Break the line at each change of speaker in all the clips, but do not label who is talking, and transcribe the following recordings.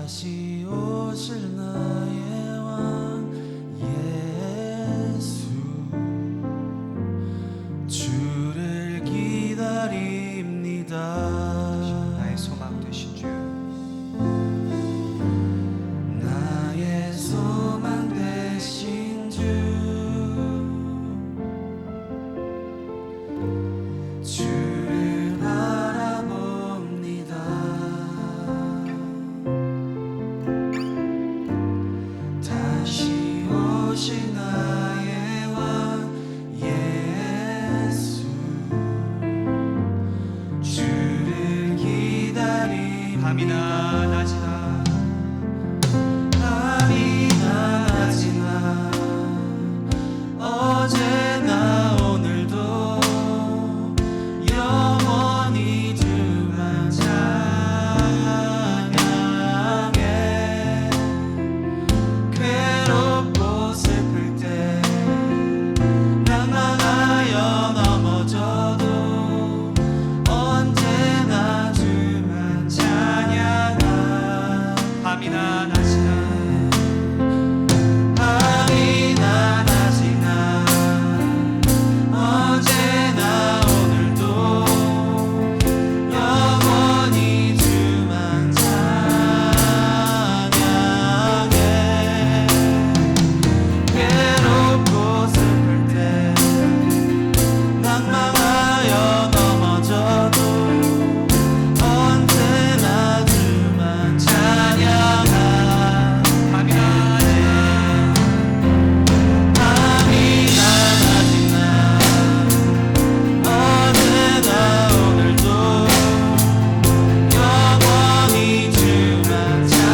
다시 오실 나의 왕 예수, 주를 기다립니다.
나의 소망 되신 주,
나의 소망 되신 주, 주를 바라봅니다. 다시 오실 나의 왕 예수, 주를 기다립니다.
밤이나 낮이나
밤이나 낮이나 어제나 오늘도 영원히 주만 찬양해. 괴롭고 슬플 때 낭만하여 넘어져도 언제나 주만 찬양하.
밤이나 낮이나
밤이나 낮이나 어제나 오늘도 영원히 주만 찬양해. 괴롭고 슬플 때 낭망하여 넘어져도 언제나 주만 찬양하.
밤이나
밤이나 낮이나 어제나 오늘도 영원히 주만 찬양해.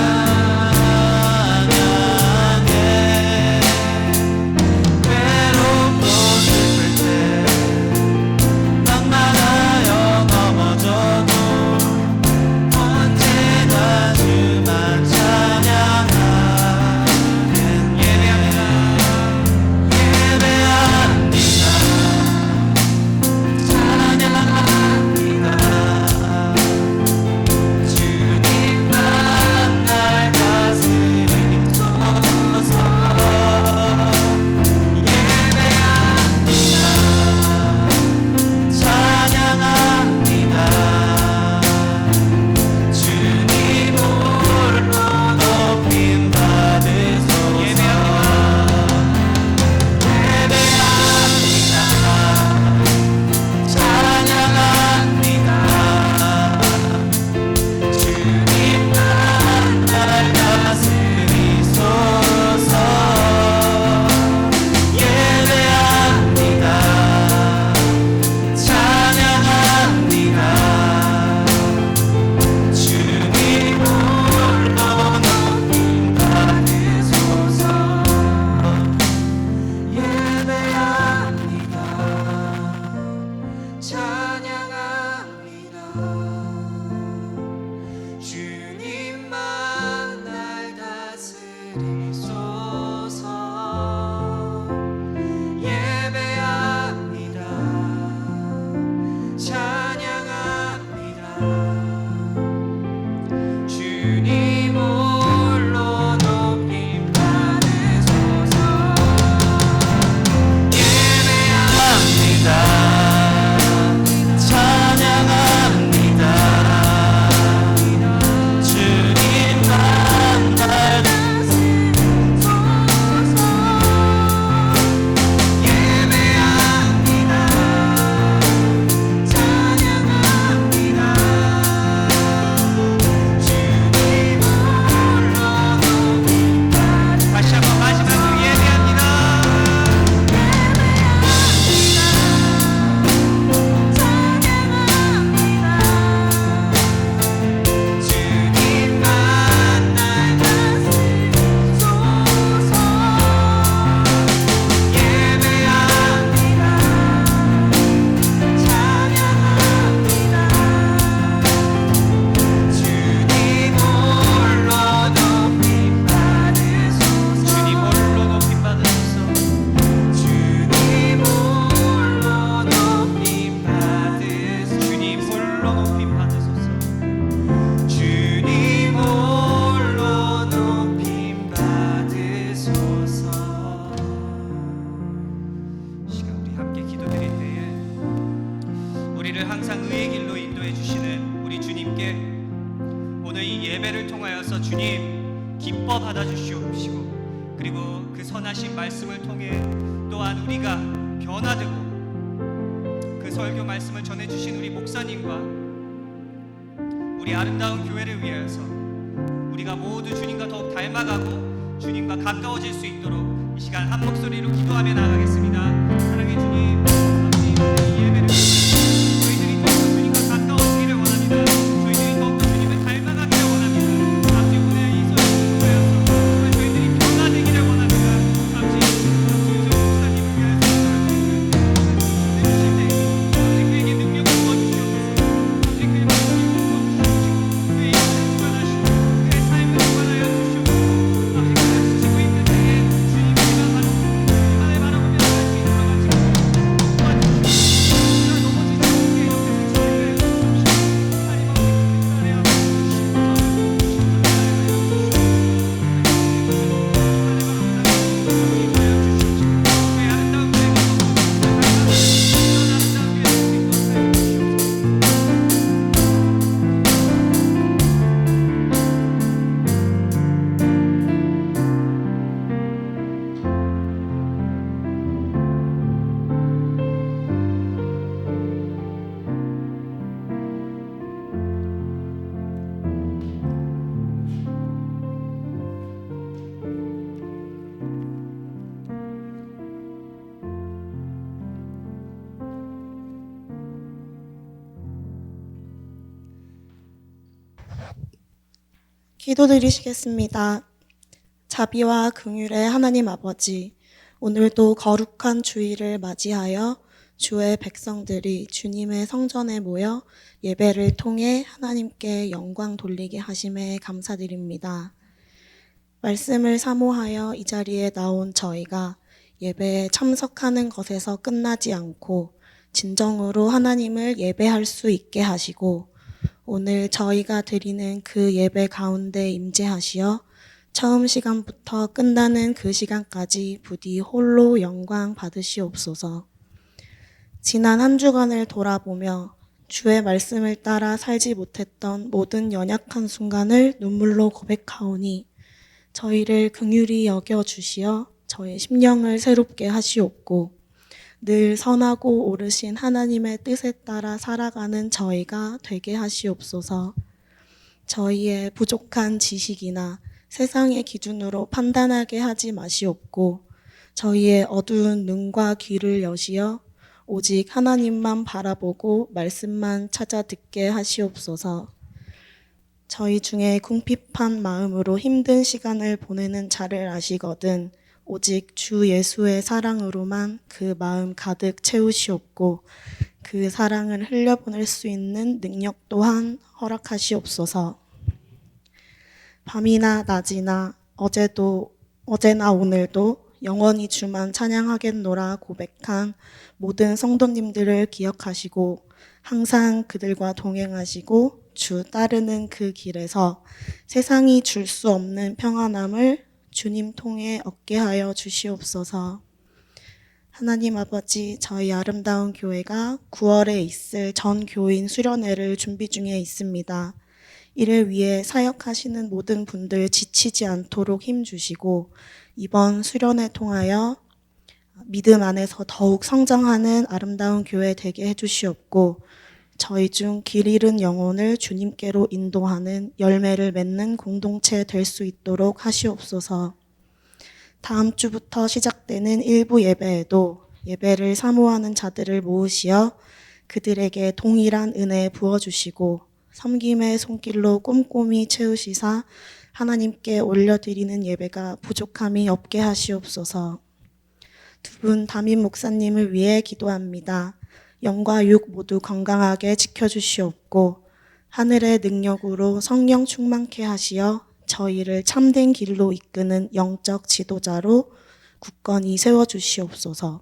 괴롭고 슬플 때 낭만하여 넘어져도 언제나 주만 찬양하는 예배합니다. 주님만 날 다스리소서. 찬양합니다. 주님 홀로 높임 받으소서. 예배합니다. 찬양합니다. 주님만 날 다스리소서. 예배합니다. 찬양합니다. 주님 홀로 높임 받으소서. 예배합니다. 찬양합니다. 주님만 날 다스리소서. 예배합니다. 찬양합니다. 주님 홀로 높임 받으소서. 예배합니다. 찬양합니다. 주님만 날 다스리소서. 예배합니다. 찬양합니다. 주님
예배를 통하여서 주님 기뻐 받아주시옵시고, 그리고 그 선하신 말씀을 통해 또한 우리가 변화되고, 그 설교 말씀을 전해주신 우리 목사님과 우리 아름다운 교회를 위하여서 우리가 모두 주님과 더욱 닮아가고 주님과 가까워질 수 있도록 이 시간 한 목소리로 기도하며 나아가겠습니다. 사랑의 주님, 아버지, 이 예배를 통해 저희들이 더욱더 주님과 가까워지기를 원합니다. 저희들이 더욱더 주님을 닮아가기를 원합니다. 아버지, 오늘 이 설교를 통하여서 정말 저희들이 변화되기를 원합니다. 아버지, 저희 목사님을 위하여서 내주실 때 아버지 그에게 능력을 부어주시옵소서. 아버지 그의 말씀을 부어주시옵시고, 그의 인생을 주관하시고 그의 삶을 주관하여 주시옵소서. 아버지 그가 지치고 있는 때에 주님께가 바로 그만을 바라보며 나갈 수 있도록 아버지 도와주시옵소서. 그가 넘어지지 않게 옆에서 지키게 해 주시옵시고, 하나님 아버지 그 아래 하여 주시옵소서.
기도드리시겠습니다. 자비와 긍휼의 하나님 아버지, 오늘도 거룩한 주일을 맞이하여 주의 백성들이 주님의 성전에 모여 예배를 통해 하나님께 영광 돌리게 하심에 감사드립니다. 말씀을 사모하여 이 자리에 나온 저희가 예배에 참석하는 것에서 끝나지 않고 진정으로 하나님을 예배할 수 있게 하시고, 오늘 저희가 드리는 그 예배 가운데 임재하시어 처음 시간부터 끝나는 그 시간까지 부디 홀로 영광 받으시옵소서. 지난 한 주간을 돌아보며 주의 말씀을 따라 살지 못했던 모든 연약한 순간을 눈물로 고백하오니 저희를 긍휼히 여겨 주시어 저의 심령을 새롭게 하시옵고, 늘 선하고 오르신 하나님의 뜻에 따라 살아가는 저희가 되게 하시옵소서. 저희의 부족한 지식이나 세상의 기준으로 판단하게 하지 마시옵고, 저희의 어두운 눈과 귀를 여시어 오직 하나님만 바라보고 말씀만 찾아 듣게 하시옵소서. 저희 중에 궁핍한 마음으로 힘든 시간을 보내는 자를 아시거든 오직 주 예수의 사랑으로만 그 마음 가득 채우시옵고, 그 사랑을 흘려보낼 수 있는 능력 또한 허락하시옵소서. 밤이나 낮이나 어제나 오늘도 영원히 주만 찬양하겠노라 고백한 모든 성도님들을 기억하시고 항상 그들과 동행하시고 주 따르는 그 길에서 세상이 줄 수 없는 평안함을 주님 통해 얻게 하여 주시옵소서. 하나님 아버지, 저희 아름다운 교회가 9월에 있을 전 교인 수련회를 준비 중에 있습니다. 이를 위해 사역하시는 모든 분들 지치지 않도록 힘주시고, 이번 수련회 통하여 믿음 안에서 더욱 성장하는 아름다운 교회 되게 해주시옵고, 저희 중 길 잃은 영혼을 주님께로 인도하는 열매를 맺는 공동체 될 수 있도록 하시옵소서. 다음 주부터 시작되는 일부 예배에도 예배를 사모하는 자들을 모으시어 그들에게 동일한 은혜 부어주시고 섬김의 손길로 꼼꼼히 채우시사 하나님께 올려드리는 예배가 부족함이 없게 하시옵소서. 두 분 담임 목사님을 위해 기도합니다. 영과 육 모두 건강하게 지켜주시옵고 하늘의 능력으로 성령 충만케 하시어 저희를 참된 길로 이끄는 영적 지도자로 굳건히 세워주시옵소서.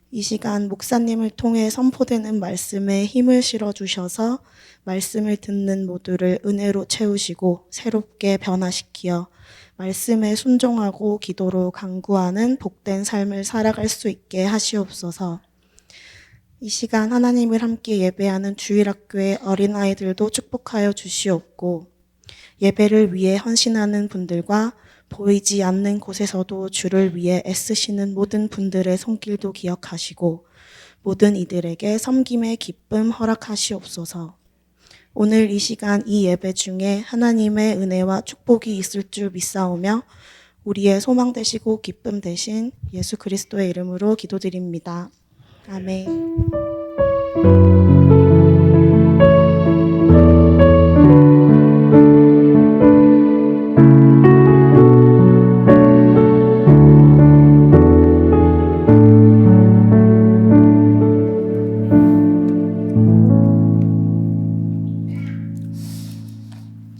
이 시간 목사님을 통해 선포되는 말씀에 힘을 실어주셔서 말씀을 듣는 모두를 은혜로 채우시고 새롭게 변화시키어 말씀에 순종하고 기도로 간구하는 복된 삶을 살아갈 수 있게 하시옵소서. 이 시간 하나님을 함께 예배하는 주일학교의 어린아이들도 축복하여 주시옵고 예배를 위해 헌신하는 분들과 보이지 않는 곳에서도 주를 위해 애쓰시는 모든 분들의 손길도 기억하시고 모든 이들에게 섬김의 기쁨 허락하시옵소서. 오늘 이 시간 이 예배 중에 하나님의 은혜와 축복이 있을 줄 믿사오며 우리의 소망 되시고 기쁨 되신 예수 그리스도의 이름으로 기도드립니다. 아멘.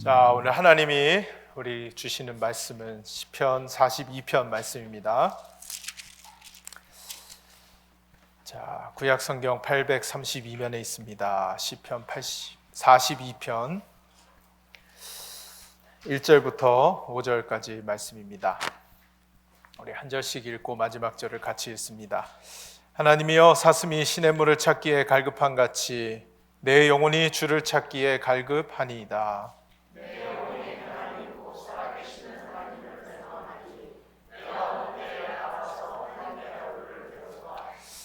자, 오늘 하나님이 우리 주시는 말씀은 시편 42편 말씀입니다. 자, 구약 성경 832면에 있습니다. 시편 42편 1절부터 5절까지 말씀입니다. 우리 한 절씩 읽고 마지막 절을 같이 읽습니다. 하나님이여, 사슴이 시냇물을 찾기에 갈급한 같이 내 영혼이 주를 찾기에 갈급하니이다.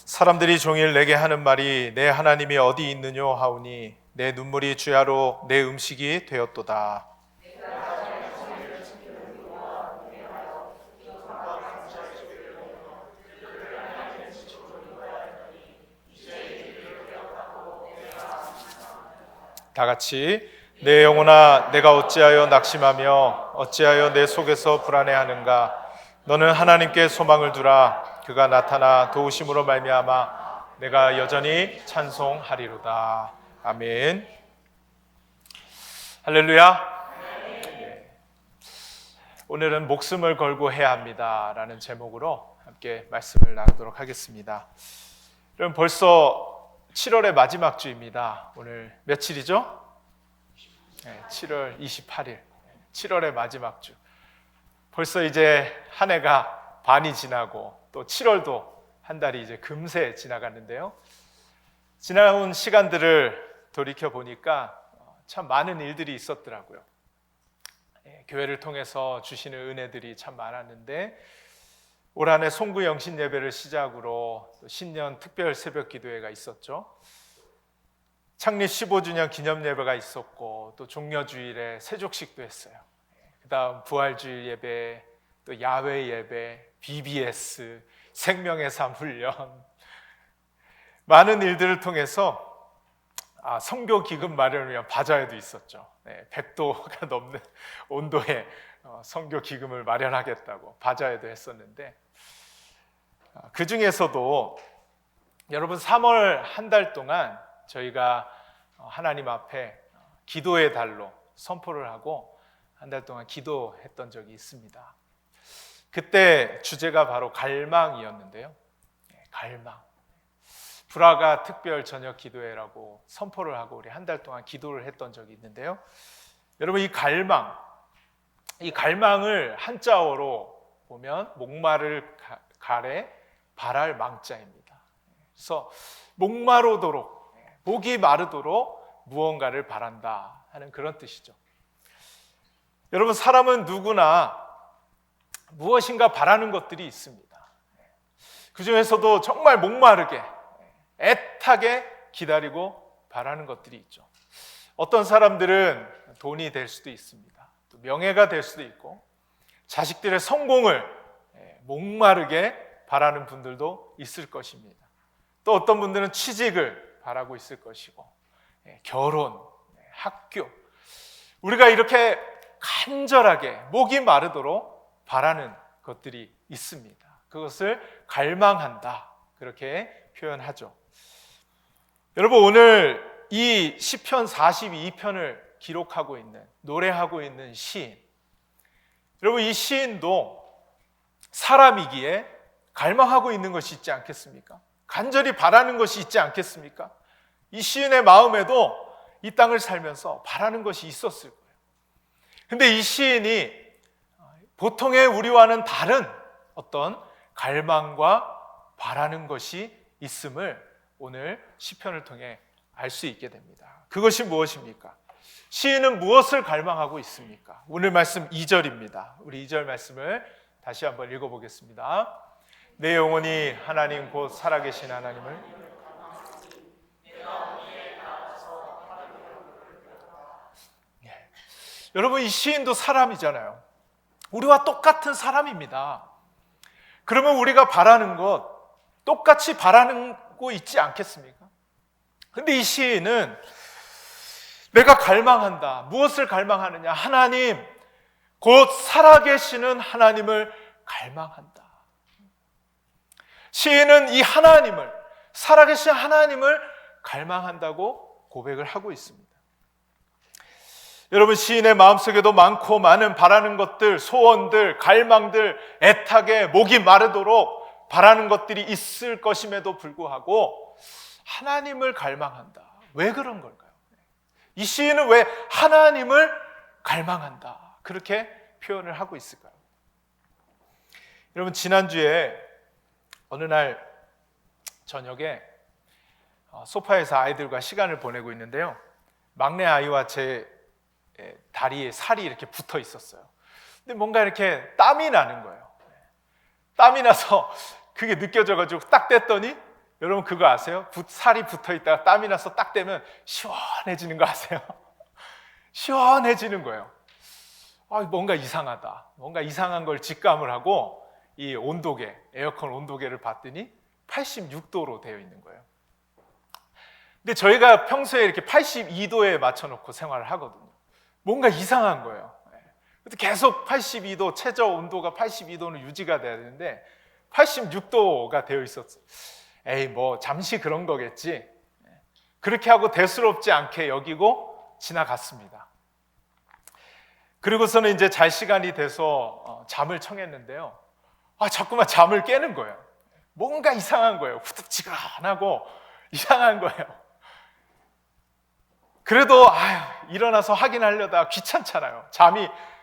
사람들이 종일 내게 하는 말이 내 하나님이 어디 있느뇨 하오니 내 눈물이 주야로 내 음식이 되었도다. 다 같이 내 영혼아, 내가 어찌하여 낙심하며 어찌하여 내 속에서 불안해하는가. 너는 하나님께 소망을 두라. 그가 나타나 도우심으로 말미암아 내가 여전히 찬송하리로다. 아멘. 할렐루야. 네. 오늘은 목숨을 걸고 해야 합니다라는 제목으로 함께 말씀을 나누도록 하겠습니다. 그럼 벌써 7월의 마지막 주입니다. 오늘 며칠이죠? 네, 7월 28일. 7월의 마지막 주. 벌써 이제 한 해가 반이 지나고 또 7월도 한 달이 이제 금세 지나갔는데요. 지나온 시간들을 돌이켜 보니까 참 많은 일들이 있었더라고요. 교회를 통해서 주시는 은혜들이 참 많았는데 올 한 해 송구 영신 예배를 시작으로 신년 특별 새벽 기도회가 있었죠. 창립 15주년 기념 예배가 있었고 또 종려주일에 세족식도 했어요. 그 다음 부활주일 예배, 또 야외 예배, BBS, 생명의 삶 훈련, 많은 일들을 통해서 선교 기금 마련을 위한 바자회도 있었죠. 100도가 넘는 온도에 선교 기금을 마련하겠다고 바자회도 했었는데 그 중에서도 여러분 3월 한 달 동안 저희가 하나님 앞에 기도의 달로 선포를 하고 한 달 동안 기도했던 적이 있습니다. 그때 주제가 바로 갈망이었는데요. 갈망. 불화가 특별 저녁 기도회라고 선포를 하고 우리 한 달 동안 기도를 했던 적이 있는데요. 여러분 이 갈망을 한자어로 보면 목마를 가래 바랄 망자입니다. 그래서 목마르도록, 목이 마르도록 무언가를 바란다 하는 그런 뜻이죠. 여러분 사람은 누구나 무엇인가 바라는 것들이 있습니다. 그 중에서도 정말 목마르게 애타게 기다리고 바라는 것들이 있죠. 어떤 사람들은 돈이 될 수도 있습니다. 또 명예가 될 수도 있고 자식들의 성공을 목마르게 바라는 분들도 있을 것입니다. 또 어떤 분들은 취직을 바라고 있을 것이고 결혼, 학교, 우리가 이렇게 간절하게 목이 마르도록 바라는 것들이 있습니다. 그것을 갈망한다, 그렇게 표현하죠. 여러분 오늘 이 시편 42편을 기록하고 있는, 노래하고 있는 시인, 여러분 이 시인도 사람이기에 갈망하고 있는 것이 있지 않겠습니까? 간절히 바라는 것이 있지 않겠습니까? 이 시인의 마음에도 이 땅을 살면서 바라는 것이 있었을 거예요. 근데 이 시인이 보통의 우리와는 다른 어떤 갈망과 바라는 것이 있음을 오늘 시편을 통해 알 수 있게 됩니다. 그것이 무엇입니까? 시인은 무엇을 갈망하고 있습니까? 오늘 말씀 2절입니다. 우리 2절 말씀을 다시 한번 읽어보겠습니다. 내 영혼이 하나님 곧 살아계신 하나님을 여러분, 이 시인도 사람이잖아요. 우리와 똑같은 사람입니다. 그러면 우리가 바라는 것 똑같이 바라고 있지 않겠습니까? 근데 이 시인은 내가 갈망한다. 무엇을 갈망하느냐? 하나님, 곧 살아계시는 하나님을 갈망한다. 시인은 이 하나님을, 살아계신 하나님을 갈망한다고 고백을 하고 있습니다. 여러분, 시인의 마음속에도 많고 많은 바라는 것들, 소원들, 갈망들, 애타게 목이 마르도록 바라는 것들이 있을 것임에도 불구하고 하나님을 갈망한다. 왜 그런 걸까요? 이 시인은 왜 하나님을 갈망한다, 그렇게 표현을 하고 있을까요? 여러분, 지난주에 어느 날 저녁에 소파에서 아이들과 시간을 보내고 있는데요, 막내 아이와 제 다리에 살이 이렇게 붙어 있었어요. 근데 뭔가 이렇게 땀이 나는 거예요. 땀이 나서 그게 느껴져가지고 딱 뗐더니, 여러분 그거 아세요? 살이 붙어 있다가 땀이 나서 딱 떼면 시원해지는 거 아세요? 시원해지는 거예요. 뭔가 이상하다. 뭔가 이상한 걸 직감을 하고 이 온도계, 에어컨 온도계를 봤더니 86도로 되어 있는 거예요. 근데 저희가 평소에 이렇게 82도에 맞춰놓고 생활을 하거든요. 뭔가 이상한 거예요. 계속 82도, 최저 온도가 82도는 유지가 돼야 되는데 86도가 되어 있었어요. 에이, 뭐 잠시 그런 거겠지. 그렇게 하고 대수롭지 않게 여기고 지나갔습니다. 그리고서는 이제 잘 시간이 돼서 잠을 청했는데요, 자꾸만 잠을 깨는 거예요. 뭔가 이상한 거예요. 후덥지근하고 이상한 거예요. 그래도 일어나서 확인하려다 귀찮잖아요.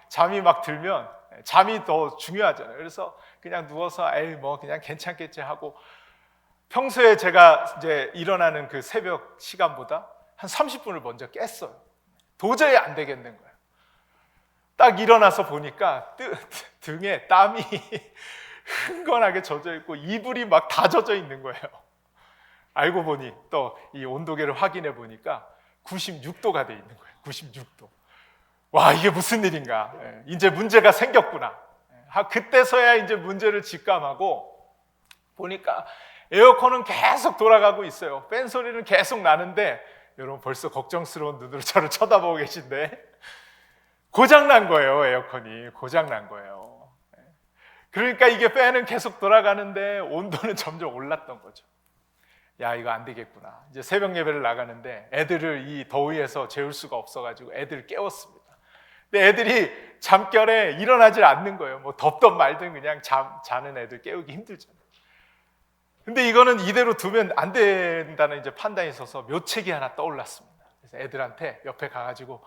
잠이 막 들면 잠이 더 중요하잖아요. 그래서 그냥 누워서 뭐 그냥 괜찮겠지 하고, 평소에 제가 이제 일어나는 그 새벽 시간보다 한 30분을 먼저 깼어요. 도저히 안 되겠는 거예요. 딱 일어나서 보니까 등에 땀이 흥건하게 젖어 있고 이불이 막 다 젖어 있는 거예요. 알고 보니 또 이 온도계를 확인해 보니까 96도가 돼 있는 거예요. 96도. 와, 이게 무슨 일인가? 이제 문제가 생겼구나. 그때서야 이제 문제를 직감하고 보니까 에어컨은 계속 돌아가고 있어요. 팬 소리는 계속 나는데, 여러분 벌써 걱정스러운 눈으로 저를 쳐다보고 계신데, 고장난 거예요. 에어컨이 고장난 거예요. 그러니까 이게 팬은 계속 돌아가는데 온도는 점점 올랐던 거죠. 야, 이거 안 되겠구나. 이제 새벽 예배를 나가는데 애들을 이 더위에서 재울 수가 없어가지고 애들을 깨웠습니다. 근데 애들이 잠결에 일어나질 않는 거예요. 뭐 덥던 말든 그냥 자는 애들 깨우기 힘들잖아요. 근데 이거는 이대로 두면 안 된다는 이제 판단이 있어서 묘책이 하나 떠올랐습니다. 그래서 애들한테 옆에 가가지고,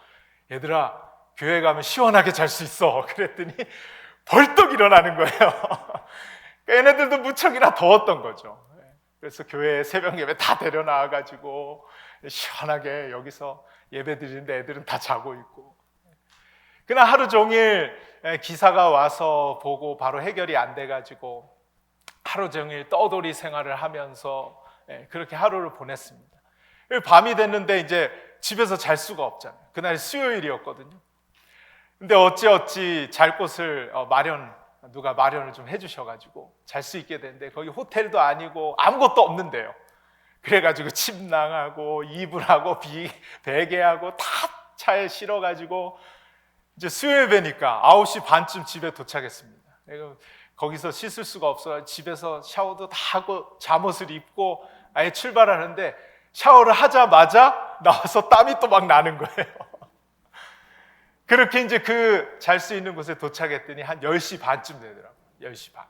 얘들아, 교회 가면 시원하게 잘 수 있어. 그랬더니 벌떡 일어나는 거예요. 얘네들도 무척이나 더웠던 거죠. 그래서 교회 새벽 예배 다 데려 나와가지고 시원하게 여기서 예배 드리는데 애들은 다 자고 있고, 그날 하루 종일 기사가 와서 보고 바로 해결이 안 돼가지고 하루 종일 떠돌이 생활을 하면서 그렇게 하루를 보냈습니다. 밤이 됐는데 이제 집에서 잘 수가 없잖아요. 그날 수요일이었거든요. 근데 어찌 잘 곳을 누가 마련을 좀 해주셔가지고 잘 수 있게 됐는데, 거기 호텔도 아니고 아무것도 없는데요. 그래가지고 침낭하고 이불하고 베개하고 다 차에 실어가지고 이제 수요예배니까 9시 반쯤 집에 도착했습니다. 거기서 씻을 수가 없어 집에서 샤워도 다 하고 잠옷을 입고 아예 출발하는데, 샤워를 하자마자 나와서 땀이 또 막 나는 거예요. 그렇게 이제 잘 수 있는 곳에 도착했더니 한 10시 반쯤 되더라고요. 10시 반.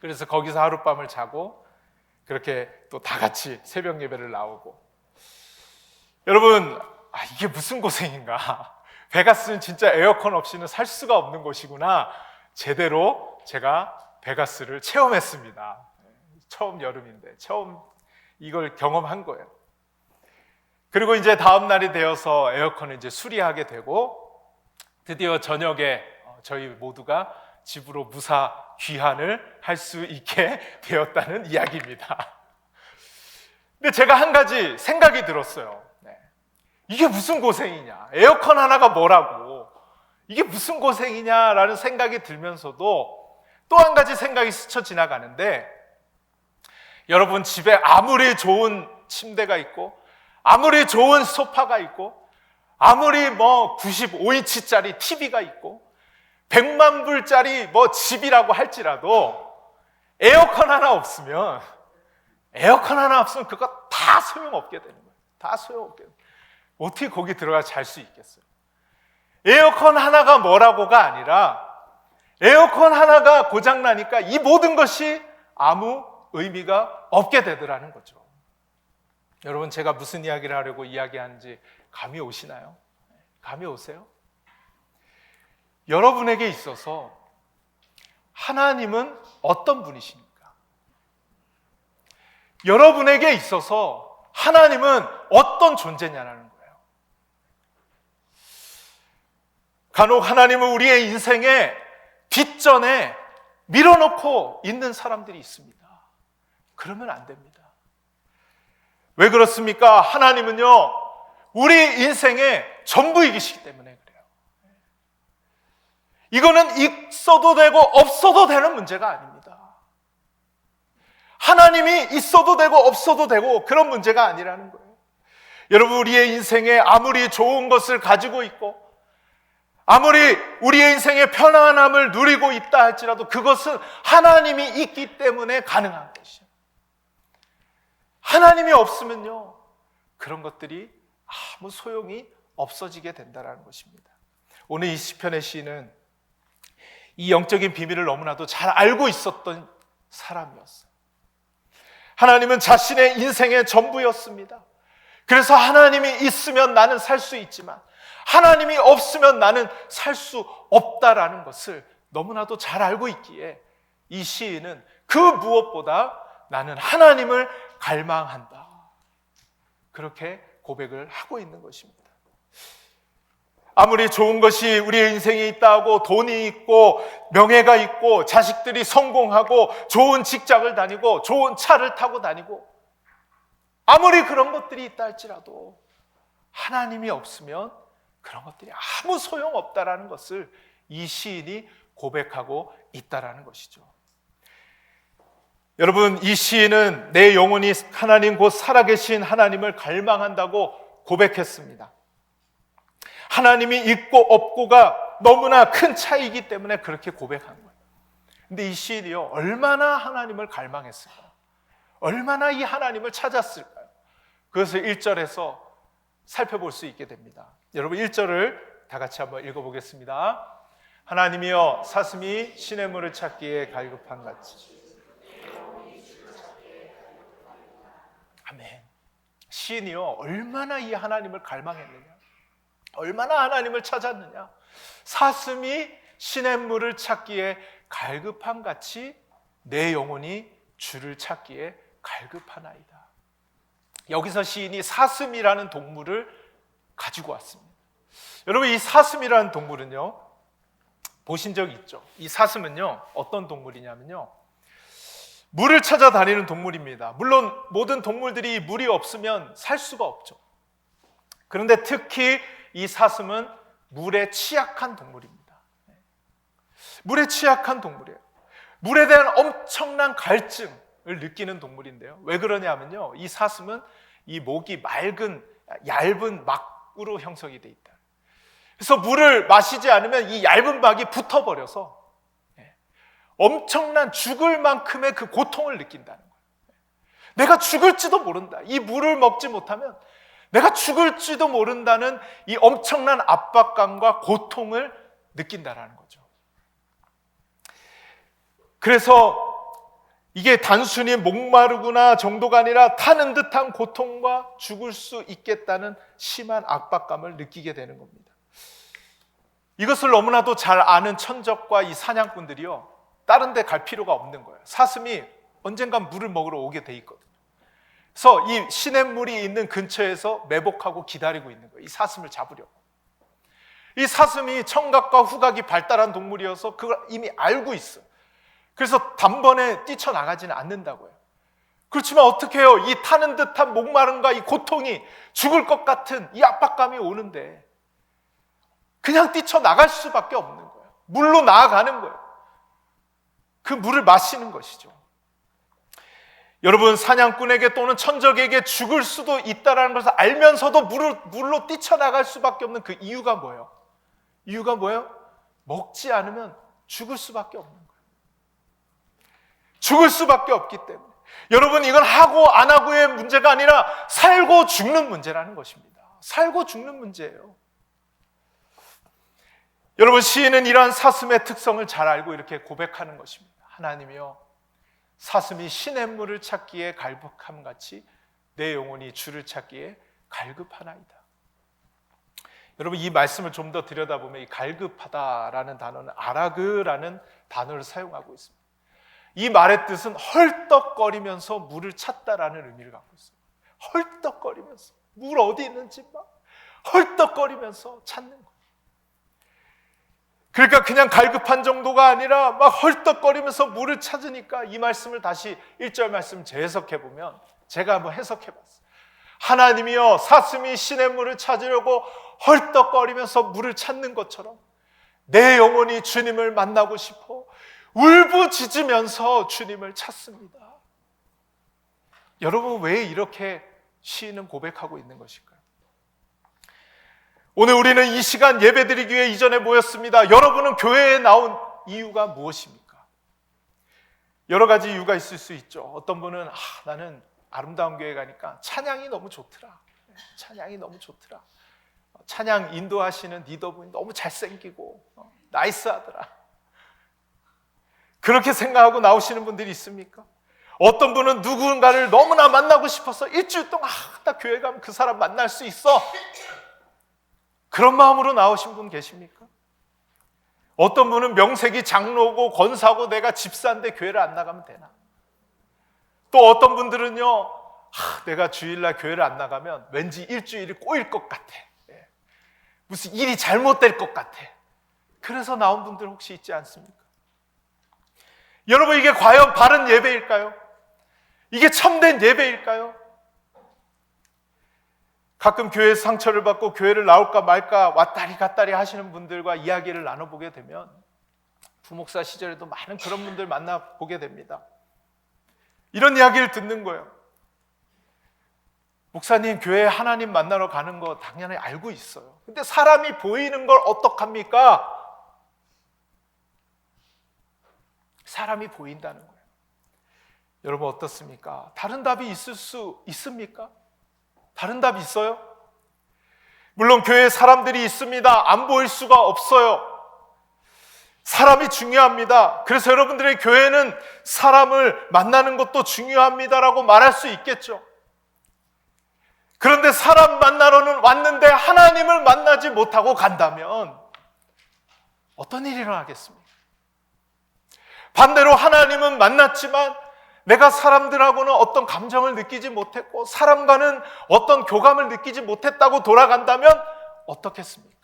그래서 거기서 하룻밤을 자고 그렇게 또 다 같이 새벽 예배를 나오고. 여러분, 이게 무슨 고생인가. 베가스는 진짜 에어컨 없이는 살 수가 없는 곳이구나. 제대로 제가 베가스를 체험했습니다. 처음 여름인데 처음 이걸 경험한 거예요. 그리고 이제 다음 날이 되어서 에어컨을 이제 수리하게 되고 드디어 저녁에 저희 모두가 집으로 무사 귀환을 할 수 있게 되었다는 이야기입니다. 근데 제가 한 가지 생각이 들었어요. 이게 무슨 고생이냐? 에어컨 하나가 뭐라고? 이게 무슨 고생이냐라는 생각이 들면서도 또 한 가지 생각이 스쳐 지나가는데, 여러분 집에 아무리 좋은 침대가 있고 아무리 좋은 소파가 있고 아무리 95인치짜리 TV가 있고 100만 불짜리 집이라고 할지라도 에어컨 하나 없으면 그거 다 소용없게 되는 거예요. 다 소용없게 되는 거예요. 어떻게 거기 들어가 잘 수 있겠어요? 에어컨 하나가 뭐라고가 아니라 에어컨 하나가 고장나니까 이 모든 것이 아무 의미가 없게 되더라는 거죠. 여러분, 제가 무슨 이야기를 하려고 이야기하는지 감이 오시나요? 감이 오세요? 여러분에게 있어서 하나님은 어떤 분이십니까? 여러분에게 있어서 하나님은 어떤 존재냐라는 거예요. 간혹 하나님은 우리의 인생에 뒷전에 밀어놓고 있는 사람들이 있습니다. 그러면 안 됩니다. 왜 그렇습니까? 하나님은요, 우리 인생의 전부이시기 때문에 그래요. 이거는 있어도 되고 없어도 되는 문제가 아닙니다. 하나님이 있어도 되고 없어도 되고 그런 문제가 아니라는 거예요. 여러분, 우리의 인생에 아무리 좋은 것을 가지고 있고 아무리 우리의 인생의 편안함을 누리고 있다 할지라도 그것은 하나님이 있기 때문에 가능한 것이에요. 하나님이 없으면요, 그런 것들이 아무 소용이 없어지게 된다는 것입니다. 오늘 이 시편의 시인은 이 영적인 비밀을 너무나도 잘 알고 있었던 사람이었어요. 하나님은 자신의 인생의 전부였습니다. 그래서 하나님이 있으면 나는 살 수 있지만 하나님이 없으면 나는 살 수 없다라는 것을 너무나도 잘 알고 있기에 이 시인은 그 무엇보다 나는 하나님을 갈망한다, 그렇게 고백을 하고 있는 것입니다. 아무리 좋은 것이 우리의 인생에 있다고 돈이 있고 명예가 있고 자식들이 성공하고 좋은 직장을 다니고 좋은 차를 타고 다니고 아무리 그런 것들이 있다 할지라도 하나님이 없으면 그런 것들이 아무 소용없다라는 것을 이 시인이 고백하고 있다라는 것이죠. 여러분, 이 시인은 내 영혼이 하나님 곧 살아계신 하나님을 갈망한다고 고백했습니다. 하나님이 있고 없고가 너무나 큰 차이이기 때문에 그렇게 고백한 거예요. 근데 이 시인이요, 얼마나 하나님을 갈망했을까요? 얼마나 이 하나님을 찾았을까요? 그것을 1절에서 살펴볼 수 있게 됩니다. 여러분, 1절을 다 같이 한번 읽어보겠습니다. 하나님이여, 사슴이 시냇물을 찾기에 갈급한 같이. 아멘. 시인이요, 얼마나 이 하나님을 갈망했느냐, 얼마나 하나님을 찾았느냐. 사슴이 시냇물을 찾기에 갈급한 같이 내 영혼이 주를 찾기에 갈급하나이다. 여기서 시인이 사슴이라는 동물을 가지고 왔습니다. 여러분, 이 사슴이라는 동물은요, 보신 적 있죠? 이 사슴은요, 어떤 동물이냐면요, 물을 찾아다니는 동물입니다. 물론 모든 동물들이 물이 없으면 살 수가 없죠. 그런데 특히 이 사슴은 물에 취약한 동물입니다. 물에 취약한 동물이에요. 물에 대한 엄청난 갈증을 느끼는 동물인데요. 왜 그러냐면요, 이 사슴은 이 목이 맑은 얇은 막으로 형성이 돼 있다. 그래서 물을 마시지 않으면 이 얇은 막이 붙어버려서 엄청난 죽을 만큼의 그 고통을 느낀다는 거예요. 내가 죽을지도 모른다. 이 물을 먹지 못하면 내가 죽을지도 모른다는 이 엄청난 압박감과 고통을 느낀다는 거죠. 그래서 이게 단순히 목마르구나 정도가 아니라 타는 듯한 고통과 죽을 수 있겠다는 심한 압박감을 느끼게 되는 겁니다. 이것을 너무나도 잘 아는 천적과 이 사냥꾼들이요, 다른 데 갈 필요가 없는 거예요. 사슴이 언젠간 물을 먹으러 오게 돼 있거든요. 그래서 이 시냇물이 있는 근처에서 매복하고 기다리고 있는 거예요. 이 사슴을 잡으려고. 이 사슴이 청각과 후각이 발달한 동물이어서 그걸 이미 알고 있어요. 그래서 단번에 뛰쳐나가지는 않는다고요. 그렇지만 어떻게 해요? 이 타는 듯한 목마름과 이 고통이, 죽을 것 같은 이 압박감이 오는데 그냥 뛰쳐나갈 수밖에 없는 거예요. 물로 나아가는 거예요. 그 물을 마시는 것이죠. 여러분, 사냥꾼에게 또는 천적에게 죽을 수도 있다는 것을 알면서도 물로 뛰쳐나갈 수밖에 없는 그 이유가 뭐예요? 이유가 뭐예요? 먹지 않으면 죽을 수밖에 없는 거예요. 죽을 수밖에 없기 때문에. 여러분, 이건 하고 안 하고의 문제가 아니라 살고 죽는 문제라는 것입니다. 살고 죽는 문제예요. 여러분, 시인은 이러한 사슴의 특성을 잘 알고 이렇게 고백하는 것입니다. 하나님이여, 사슴이 시냇물을 찾기에 갈급함같이 내 영혼이 주를 찾기에 갈급하나이다. 여러분, 이 말씀을 좀 더 들여다보면 이 갈급하다라는 단어는 아라그라는 단어를 사용하고 있습니다. 이 말의 뜻은 헐떡거리면서 물을 찾다라는 의미를 갖고 있어요. 헐떡거리면서 물 어디 있는지 막 헐떡거리면서 찾는 거예요. 그러니까 그냥 갈급한 정도가 아니라 막 헐떡거리면서 물을 찾으니까 이 말씀을 다시 1절 말씀 재해석해 보면, 제가 한번 해석해 봤어요. 하나님이여, 사슴이 시냇물을 찾으려고 헐떡거리면서 물을 찾는 것처럼 내 영혼이 주님을 만나고 싶어 울부짖으면서 주님을 찾습니다. 여러분, 왜 이렇게 시인은 고백하고 있는 것일까요? 오늘 우리는 이 시간 예배드리기 위해 이전에 모였습니다. 여러분은 교회에 나온 이유가 무엇입니까? 여러 가지 이유가 있을 수 있죠. 어떤 분은 나는 아름다운 교회 가니까 찬양이 너무 좋더라. 찬양이 너무 좋더라. 찬양 인도하시는 리더분이 너무 잘생기고 나이스하더라. 그렇게 생각하고 나오시는 분들이 있습니까? 어떤 분은 누군가를 너무나 만나고 싶어서 일주일 동안 나 교회 가면 그 사람 만날 수 있어. 그런 마음으로 나오신 분 계십니까? 어떤 분은 명색이 장로고 권사고 내가 집사인데 교회를 안 나가면 되나? 또 어떤 분들은요, 내가 주일날 교회를 안 나가면 왠지 일주일이 꼬일 것 같아. 무슨 일이 잘못될 것 같아. 그래서 나온 분들 혹시 있지 않습니까? 여러분, 이게 과연 바른 예배일까요? 이게 참된 예배일까요? 가끔 교회에서 상처를 받고 교회를 나올까 말까 왔다리 갔다리 하시는 분들과 이야기를 나눠보게 되면, 부목사 시절에도 많은 그런 분들 만나보게 됩니다. 이런 이야기를 듣는 거예요. 목사님, 교회에 하나님 만나러 가는 거 당연히 알고 있어요. 근데 사람이 보이는 걸 어떡합니까? 사람이 보인다는 거예요. 여러분, 어떻습니까? 다른 답이 있을 수 있습니까? 다른 답이 있어요? 물론 교회에 사람들이 있습니다. 안 보일 수가 없어요. 사람이 중요합니다. 그래서 여러분들의 교회는 사람을 만나는 것도 중요합니다라고 말할 수 있겠죠. 그런데 사람 만나러는 왔는데 하나님을 만나지 못하고 간다면 어떤 일이 일어나겠습니까? 반대로 하나님은 만났지만 내가 사람들하고는 어떤 감정을 느끼지 못했고 사람과는 어떤 교감을 느끼지 못했다고 돌아간다면 어떻겠습니까?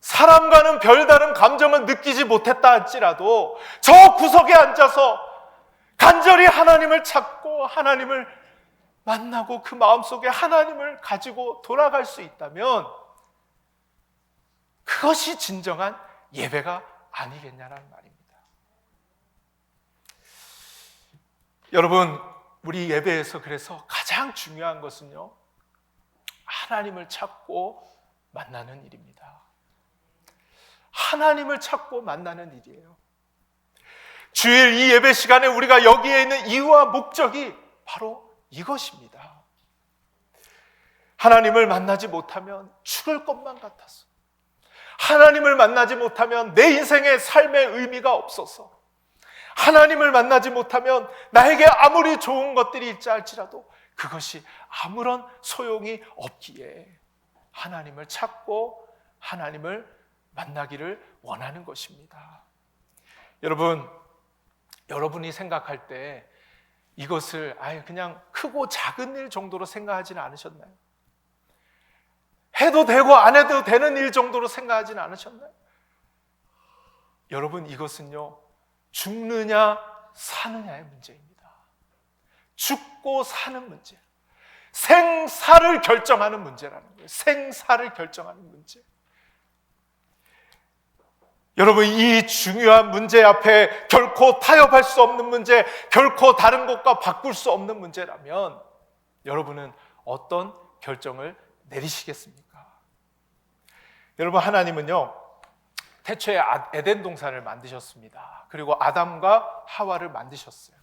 사람과는 별다른 감정을 느끼지 못했다 할지라도 저 구석에 앉아서 간절히 하나님을 찾고 하나님을 만나고 그 마음속에 하나님을 가지고 돌아갈 수 있다면 그것이 진정한 예배가 아니겠냐는 말입니다. 여러분, 우리 예배에서 그래서 가장 중요한 것은요, 하나님을 찾고 만나는 일입니다. 하나님을 찾고 만나는 일이에요. 주일 이 예배 시간에 우리가 여기에 있는 이유와 목적이 바로 이것입니다. 하나님을 만나지 못하면 죽을 것만 같아서, 하나님을 만나지 못하면 내 인생의 삶의 의미가 없어서, 하나님을 만나지 못하면 나에게 아무리 좋은 것들이 있지 할지라도 그것이 아무런 소용이 없기에 하나님을 찾고 하나님을 만나기를 원하는 것입니다. 여러분, 여러분이 생각할 때 이것을 아예 그냥 크고 작은 일 정도로 생각하지는 않으셨나요? 해도 되고 안 해도 되는 일 정도로 생각하지는 않으셨나요? 여러분, 이것은요, 죽느냐 사느냐의 문제입니다. 죽고 사는 문제, 생사를 결정하는 문제라는 거예요. 생사를 결정하는 문제. 여러분, 이 중요한 문제 앞에 결코 타협할 수 없는 문제, 결코 다른 것과 바꿀 수 없는 문제라면 여러분은 어떤 결정을 내리시겠습니까? 여러분, 하나님은요, 태초에 에덴 동산을 만드셨습니다. 그리고 아담과 하와를 만드셨어요.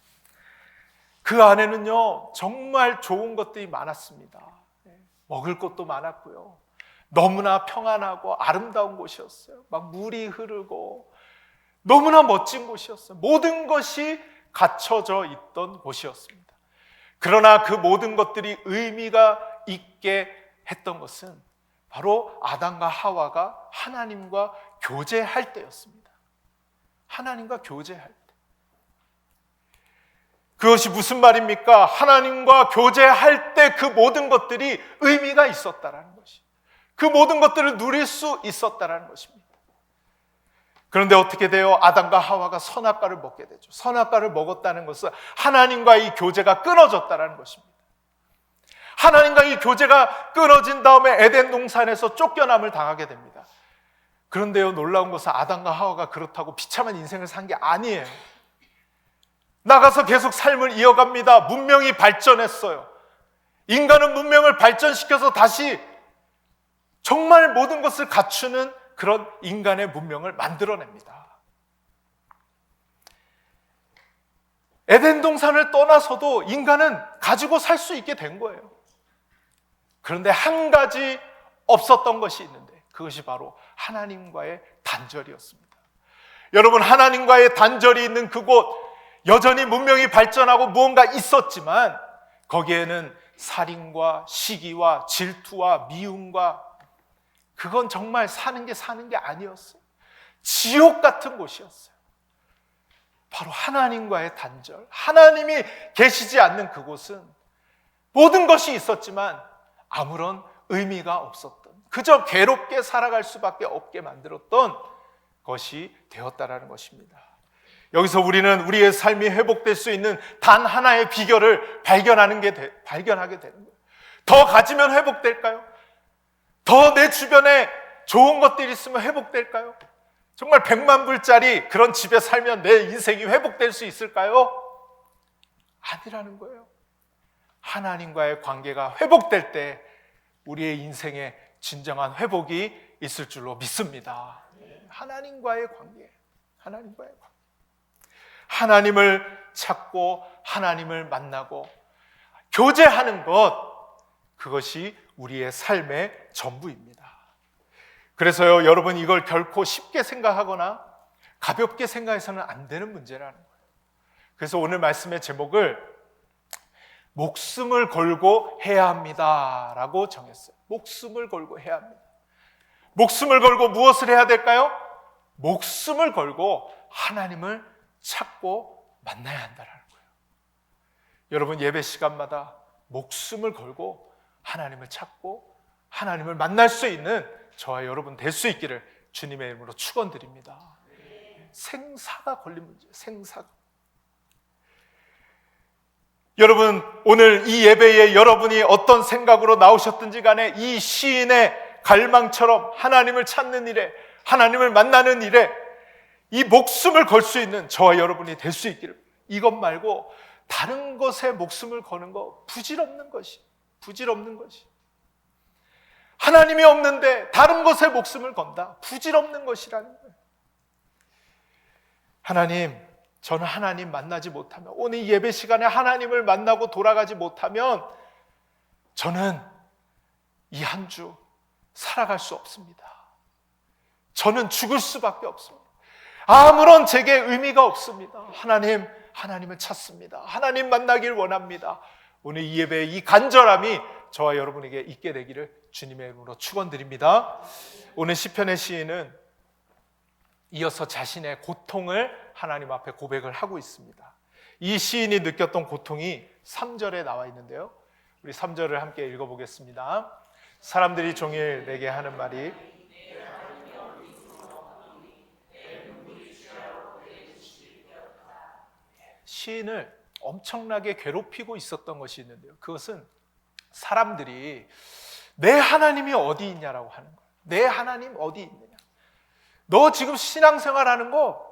그 안에는요, 정말 좋은 것들이 많았습니다. 먹을 것도 많았고요, 너무나 평안하고 아름다운 곳이었어요. 막 물이 흐르고 너무나 멋진 곳이었어요. 모든 것이 갖춰져 있던 곳이었습니다. 그러나 그 모든 것들이 의미가 있게 했던 것은 바로 아담과 하와가 하나님과 교제할 때였습니다. 하나님과 교제할 때. 그것이 무슨 말입니까? 하나님과 교제할 때 그 모든 것들이 의미가 있었다라는 것이, 그 모든 것들을 누릴 수 있었다라는 것입니다. 그런데 어떻게 돼요? 아담과 하와가 선악과를 먹게 되죠. 선악과를 먹었다는 것은 하나님과의 교제가 끊어졌다라는 것입니다. 하나님과 이 교제가 끊어진 다음에 에덴 동산에서 쫓겨남을 당하게 됩니다. 그런데요, 놀라운 것은 아담과 하와가 그렇다고 비참한 인생을 산 게 아니에요. 나가서 계속 삶을 이어갑니다. 문명이 발전했어요. 인간은 문명을 발전시켜서 다시 정말 모든 것을 갖추는 그런 인간의 문명을 만들어냅니다. 에덴 동산을 떠나서도 인간은 가지고 살 수 있게 된 거예요. 그런데 한 가지 없었던 것이 있는데, 그것이 바로 하나님과의 단절이었습니다. 여러분, 하나님과의 단절이 있는 그곳, 여전히 문명이 발전하고 무언가 있었지만 거기에는 살인과 시기와 질투와 미움과, 그건 정말 사는 게 아니었어요. 지옥 같은 곳이었어요. 바로 하나님과의 단절, 하나님이 계시지 않는 그곳은 모든 것이 있었지만 아무런 의미가 없었던, 그저 괴롭게 살아갈 수밖에 없게 만들었던 것이 되었다라는 것입니다. 여기서 우리는 우리의 삶이 회복될 수 있는 단 하나의 비결을 발견하게 되는 거예요. 더 가지면 회복될까요? 더 내 주변에 좋은 것들이 있으면 회복될까요? 정말 100만 불짜리 그런 집에 살면 내 인생이 회복될 수 있을까요? 아니라는 거예요. 하나님과의 관계가 회복될 때 우리의 인생에 진정한 회복이 있을 줄로 믿습니다. 하나님과의 관계, 하나님과의 관계. 하나님을 찾고 하나님을 만나고 교제하는 것, 그것이 우리의 삶의 전부입니다. 그래서요, 여러분, 이걸 결코 쉽게 생각하거나 가볍게 생각해서는 안 되는 문제라는 거예요. 그래서 오늘 말씀의 제목을 목숨을 걸고 해야 합니다 라고 정했어요. 목숨을 걸고 해야 합니다. 목숨을 걸고 무엇을 해야 될까요? 목숨을 걸고 하나님을 찾고 만나야 한다는 거예요. 여러분, 예배 시간마다 목숨을 걸고 하나님을 찾고 하나님을 만날 수 있는 저와 여러분 될 수 있기를 주님의 이름으로 축원드립니다. 생사가 걸린 문제, 생사가. 여러분, 오늘 이 예배에 여러분이 어떤 생각으로 나오셨든지 간에 이 시인의 갈망처럼 하나님을 찾는 일에, 하나님을 만나는 일에 이 목숨을 걸 수 있는 저와 여러분이 될 수 있기를, 이것 말고 다른 것에 목숨을 거는 거 부질없는 것이, 하나님이 없는데 다른 것에 목숨을 건다, 부질없는 것이라는 거예요. 하나님, 저는 하나님 만나지 못하면, 오늘 예배 시간에 하나님을 만나고 돌아가지 못하면 저는 이 한 주 살아갈 수 없습니다. 저는 죽을 수밖에 없습니다. 아무런 제게 의미가 없습니다. 하나님을 찾습니다. 하나님 만나길 원합니다. 오늘 이 예배의 이 간절함이 저와 여러분에게 있게 되기를 주님의 이름으로 축원드립니다. 오늘 시편의 시인은 이어서 자신의 고통을 하나님 앞에 고백을 하고 있습니다. 이 시인이 느꼈던 고통이 3절에 나와 있는데요. 우리 3절을 함께 읽어보겠습니다. 사람들이 종일 내게 하는 말이 시인을 엄청나게 괴롭히고 있었던 것이 있는데요. 그것은 사람들이 내 하나님이 어디 있냐라고 하는 거예요. 내 하나님 어디 있느냐? 너 지금 신앙생활하는 거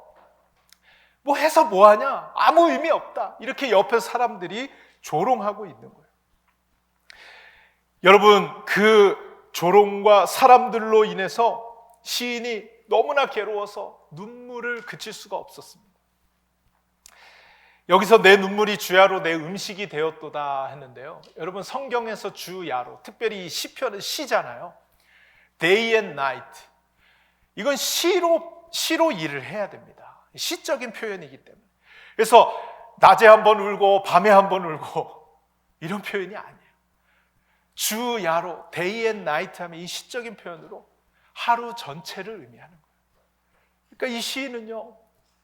뭐 해서 뭐하냐? 아무 의미 없다. 이렇게 옆에 사람들이 조롱하고 있는 거예요. 여러분, 그 조롱과 사람들로 인해서 시인이 너무나 괴로워서 눈물을 그칠 수가 없었습니다. 여기서 내 눈물이 주야로 내 음식이 되었도다 했는데요. 여러분, 성경에서 주야로, 특별히 이 시편은 시잖아요. Day and night. 이건 시로 일을 해야 됩니다. 시적인 표현이기 때문에. 그래서 낮에 한번 울고 밤에 한번 울고 이런 표현이 아니에요. 주야로, Day and night 하면 이 시적인 표현으로 하루 전체를 의미하는 거예요. 그러니까 이 시인은요,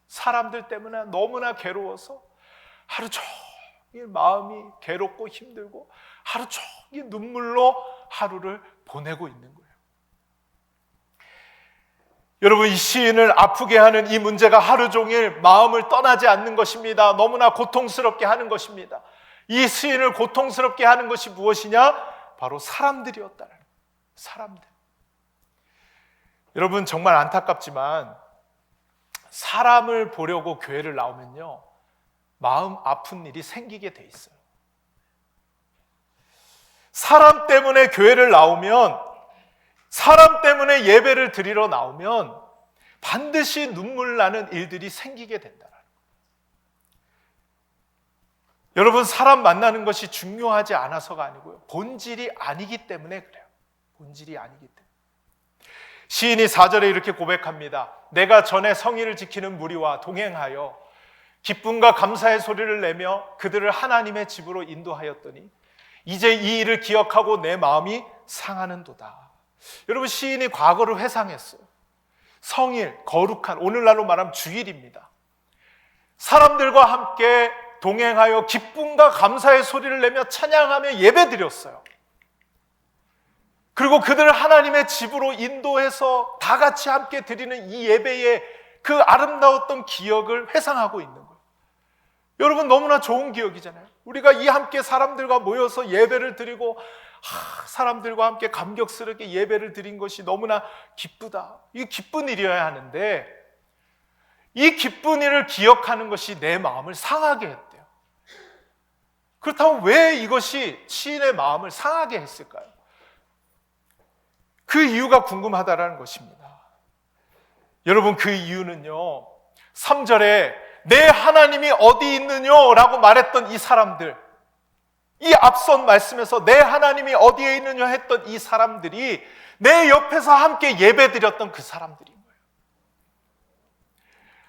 사람들 때문에 너무나 괴로워서 하루 종일 마음이 괴롭고 힘들고 하루 종일 눈물로 하루를 보내고 있는 거예요. 여러분, 이 시인을 아프게 하는 이 문제가 하루 종일 마음을 떠나지 않는 것입니다. 너무나 고통스럽게 하는 것입니다. 이 시인을 고통스럽게 하는 것이 무엇이냐? 바로 사람들이었다는 거예요. 사람들. 여러분, 정말 안타깝지만 사람을 보려고 교회를 나오면요, 마음 아픈 일이 생기게 돼 있어요. 사람 때문에 교회를 나오면, 사람 때문에 예배를 드리러 나오면 반드시 눈물 나는 일들이 생기게 된다는 거예요. 여러분, 사람 만나는 것이 중요하지 않아서가 아니고요, 본질이 아니기 때문에 그래요. 본질이 아니기 때문에. 시인이 4절에 이렇게 고백합니다. 내가 전에 성의를 지키는 무리와 동행하여 기쁨과 감사의 소리를 내며 그들을 하나님의 집으로 인도하였더니 이제 이 일을 기억하고 내 마음이 상하는도다. 여러분, 시인이 과거를 회상했어요. 성일, 거룩한, 오늘날로 말하면 주일입니다. 사람들과 함께 동행하여 기쁨과 감사의 소리를 내며 찬양하며 예배드렸어요. 그리고 그들을 하나님의 집으로 인도해서 다 같이 함께 드리는 이 예배의 그 아름다웠던 기억을 회상하고 있는 거예요. 여러분, 너무나 좋은 기억이잖아요. 우리가 이 함께 사람들과 모여서 예배를 드리고 사람들과 함께 감격스럽게 예배를 드린 것이 너무나 기쁘다. 이 기쁜 일이어야 하는데 이 기쁜 일을 기억하는 것이 내 마음을 상하게 했대요. 그렇다면 왜 이것이 시인의 마음을 상하게 했을까요? 그 이유가 궁금하다라는 것입니다. 여러분, 그 이유는요, 3절에 내 하나님이 어디 있느냐라고 말했던 이 사람들, 이 앞선 말씀에서 내 하나님이 어디에 있느냐 했던 이 사람들이 내 옆에서 함께 예배드렸던 그 사람들인 거예요.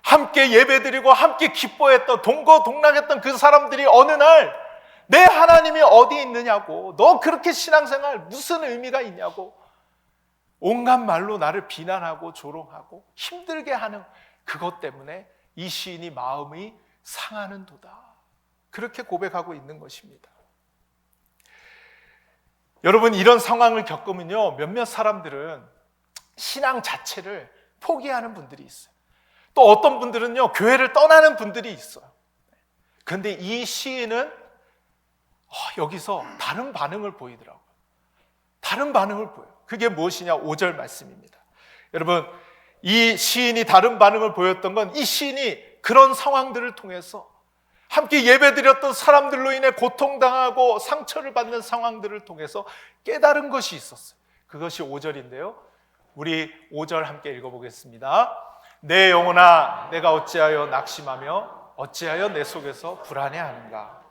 함께 예배드리고 함께 기뻐했던, 동거동락했던 그 사람들이 어느 날 내 하나님이 어디 있느냐고, 너 그렇게 신앙생활 무슨 의미가 있냐고 온갖 말로 나를 비난하고 조롱하고 힘들게 하는 그것 때문에 이 시인이 마음이 상하는도다. 그렇게 고백하고 있는 것입니다. 여러분, 이런 상황을 겪으면요, 몇몇 사람들은 신앙 자체를 포기하는 분들이 있어요. 또 어떤 분들은요, 교회를 떠나는 분들이 있어요. 그런데 이 시인은 여기서 다른 반응을 보이더라고요. 다른 반응을 보여요. 그게 무엇이냐? 5절 말씀입니다. 여러분, 이 시인이 다른 반응을 보였던 건 이 시인이 그런 상황들을 통해서 함께 예배드렸던 사람들로 인해 고통당하고 상처를 받는 상황들을 통해서 깨달은 것이 있었어요. 그것이 5절인데요. 우리 5절 함께 읽어보겠습니다. 내 영혼아, 내가 어찌하여 낙심하며 어찌하여 내 속에서 불안해하는가?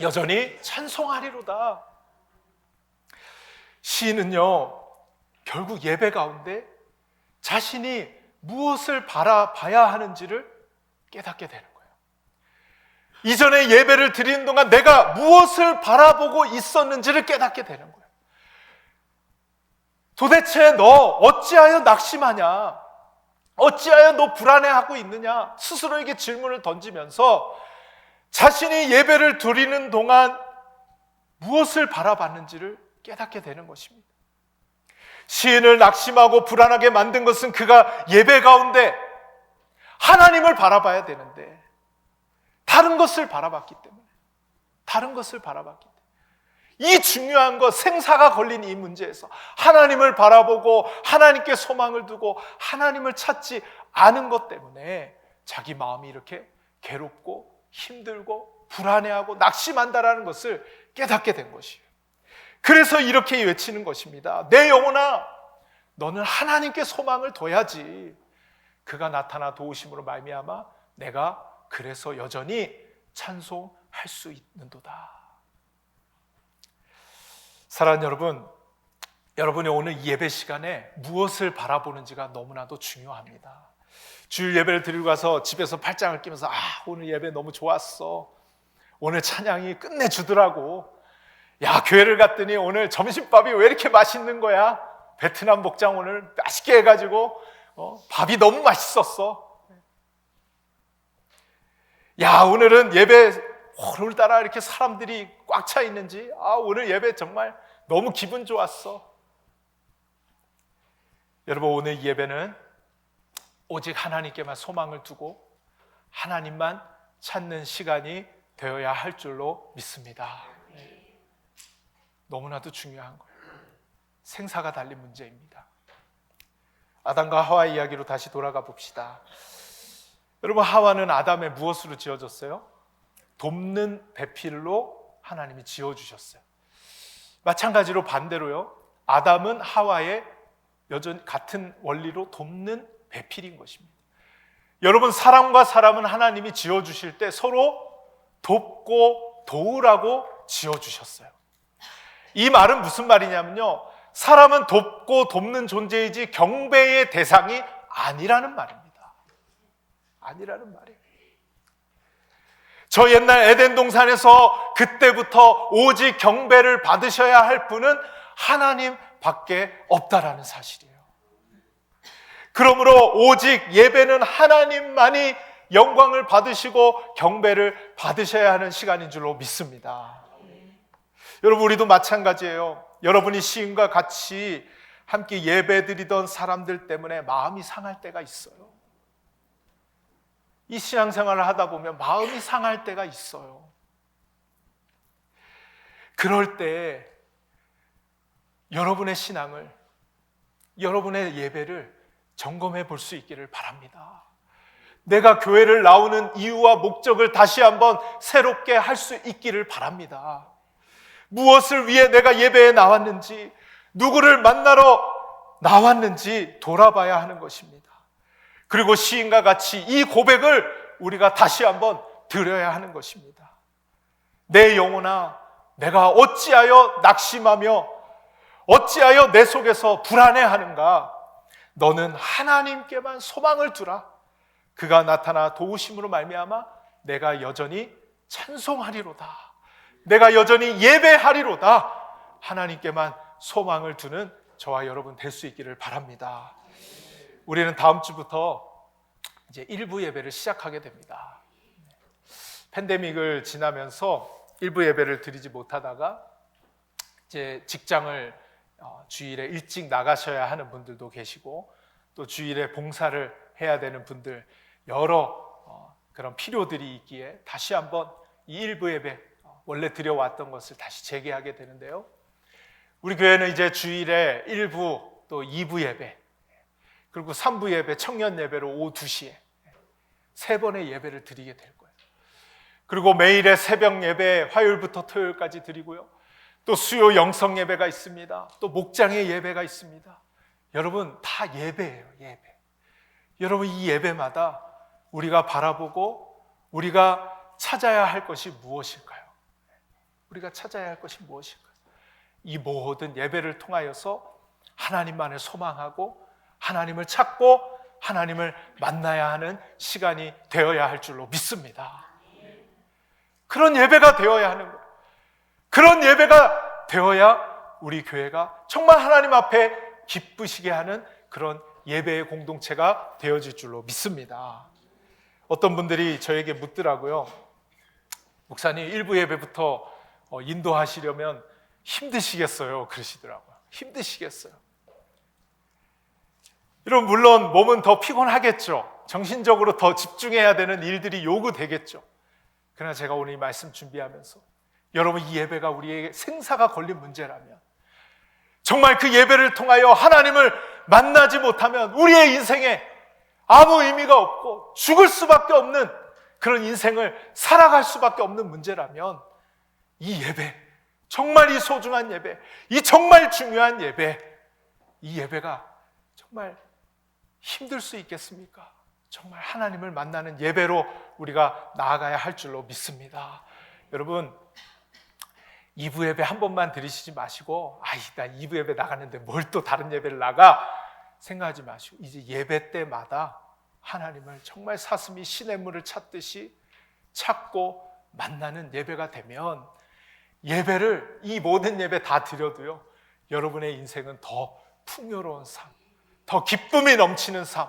여전히 찬송하리로다. 시인은요, 결국 예배 가운데 자신이 무엇을 바라봐야 하는지를 깨닫게 되는 거예요. 이전에 예배를 드리는 동안 내가 무엇을 바라보고 있었는지를 깨닫게 되는 거예요. 도대체 너 어찌하여 낙심하냐? 어찌하여 너 불안해하고 있느냐? 스스로에게 질문을 던지면서 자신이 예배를 드리는 동안 무엇을 바라봤는지를 깨닫게 되는 것입니다. 시인을 낙심하고 불안하게 만든 것은 그가 예배 가운데 하나님을 바라봐야 되는데 다른 것을 바라봤기 때문에, 이 중요한 것, 생사가 걸린 이 문제에서 하나님을 바라보고 하나님께 소망을 두고 하나님을 찾지 않은 것 때문에 자기 마음이 이렇게 괴롭고 힘들고 불안해하고 낙심한다라는 것을 깨닫게 된 것이에요. 그래서 이렇게 외치는 것입니다. 내 영혼아, 너는 하나님께 소망을 둬야지. 그가 나타나 도우심으로 말미암아 내가 그래서 여전히 찬송할 수 있는도다. 사랑하는 여러분, 여러분이 오늘 이 예배 시간에 무엇을 바라보는지가 너무나도 중요합니다. 주일 예배를 드리고 가서 집에서 팔짱을 끼면서 오늘 예배 너무 좋았어, 오늘 찬양이 끝내주더라고, 야 교회를 갔더니 오늘 점심밥이 왜 이렇게 맛있는 거야, 베트남 목장 오늘 맛있게 해가지고 밥이 너무 맛있었어, 야 오늘은 예배 오늘따라 이렇게 사람들이 꽉 차 있는지 오늘 예배 정말 너무 기분 좋았어. 여러분, 오늘 예배는 오직 하나님께만 소망을 두고 하나님만 찾는 시간이 되어야 할 줄로 믿습니다. 너무나도 중요한 거예요. 생사가 달린 문제입니다. 아담과 하와 이야기로 다시 돌아가 봅시다. 여러분, 하와는 아담의 무엇으로 지어졌어요? 돕는 배필로 하나님이 지어주셨어요. 마찬가지로 반대로요, 아담은 하와의 여전히 같은 원리로 돕는 배필인 것입니다. 여러분, 사람과 사람은 하나님이 지어주실 때 서로 돕고 도우라고 지어주셨어요. 이 말은 무슨 말이냐면요, 사람은 돕고 돕는 존재이지 경배의 대상이 아니라는 말입니다. 아니라는 말이에요. 저 옛날 에덴 동산에서 그때부터 오직 경배를 받으셔야 할 분은 하나님 밖에 없다라는 사실이에요. 그러므로 오직 예배는 하나님만이 영광을 받으시고 경배를 받으셔야 하는 시간인 줄로 믿습니다. 여러분, 우리도 마찬가지예요. 여러분이 시인과 같이 함께 예배드리던 사람들 때문에 마음이 상할 때가 있어요. 이 신앙생활을 하다 보면 마음이 상할 때가 있어요. 그럴 때 여러분의 신앙을, 여러분의 예배를 점검해 볼 수 있기를 바랍니다. 내가 교회를 나오는 이유와 목적을 다시 한번 새롭게 할 수 있기를 바랍니다. 무엇을 위해 내가 예배에 나왔는지, 누구를 만나러 나왔는지 돌아봐야 하는 것입니다. 그리고 시인과 같이 이 고백을 우리가 다시 한번 드려야 하는 것입니다. 내 영혼아, 내가 어찌하여 낙심하며 어찌하여 내 속에서 불안해하는가? 너는 하나님께만 소망을 두라. 그가 나타나 도우심으로 말미암아 내가 여전히 찬송하리로다. 내가 여전히 예배하리로다. 하나님께만 소망을 두는 저와 여러분 될 수 있기를 바랍니다. 우리는 다음 주부터 이제 일부 예배를 시작하게 됩니다. 팬데믹을 지나면서 일부 예배를 드리지 못하다가 이제 직장을 주일에 일찍 나가셔야 하는 분들도 계시고, 또 주일에 봉사를 해야 되는 분들, 여러 그런 필요들이 있기에 다시 한번 이 일부 예배, 원래 드려왔던 것을 다시 재개하게 되는데요, 우리 교회는 이제 주일에 1부 또 2부 예배, 그리고 3부 예배, 청년 예배로 오후 2시에 3번의 예배를 드리게 될 거예요. 그리고 매일의 새벽 예배, 화요일부터 토요일까지 드리고요, 또 수요 영성 예배가 있습니다. 또 목장의 예배가 있습니다. 여러분, 다 예배예요, 예배. 여러분, 이 예배마다 우리가 바라보고 우리가 찾아야 할 것이 무엇일까요? 우리가 찾아야 할 것이 무엇일까요? 이 모든 예배를 통하여서 하나님만을 소망하고 하나님을 찾고 하나님을 만나야 하는 시간이 되어야 할 줄로 믿습니다. 그런 예배가 되어야 하는 거예요. 그런 예배가 되어야 우리 교회가 정말 하나님 앞에 기쁘시게 하는 그런 예배의 공동체가 되어질 줄로 믿습니다. 어떤 분들이 저에게 묻더라고요. 목사님, 일부 예배부터 인도하시려면 힘드시겠어요? 그러시더라고요. 힘드시겠어요. 여러분, 물론 몸은 더 피곤하겠죠. 정신적으로 더 집중해야 되는 일들이 요구되겠죠. 그러나 제가 오늘 이 말씀 준비하면서 여러분, 이 예배가 우리에게 생사가 걸린 문제라면, 정말 그 예배를 통하여 하나님을 만나지 못하면 우리의 인생에 아무 의미가 없고 죽을 수밖에 없는 그런 인생을 살아갈 수밖에 없는 문제라면, 이 예배, 정말 이 소중한 예배, 이 정말 중요한 예배, 이 예배가 정말 힘들 수 있겠습니까? 정말 하나님을 만나는 예배로 우리가 나아가야 할 줄로 믿습니다. 여러분, 2부 예배 한 번만 들으시지 마시고, 나 2부 예배 나갔는데 뭘 또 다른 예배를 나가 생각하지 마시고, 이제 예배 때마다 하나님을 정말 사슴이 시냇물을 찾듯이 찾고 만나는 예배가 되면, 예배를, 이 모든 예배 다 드려도요, 여러분의 인생은 더 풍요로운 삶, 더 기쁨이 넘치는 삶,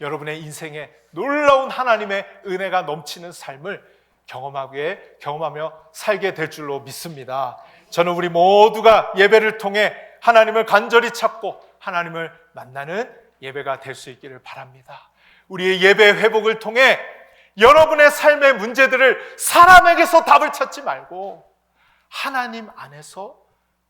여러분의 인생에 놀라운 하나님의 은혜가 넘치는 삶을 경험하며 살게 될 줄로 믿습니다. 저는 우리 모두가 예배를 통해 하나님을 간절히 찾고 하나님을 만나는 예배가 될 수 있기를 바랍니다. 우리의 예배 회복을 통해 여러분의 삶의 문제들을 사람에게서 답을 찾지 말고 하나님 안에서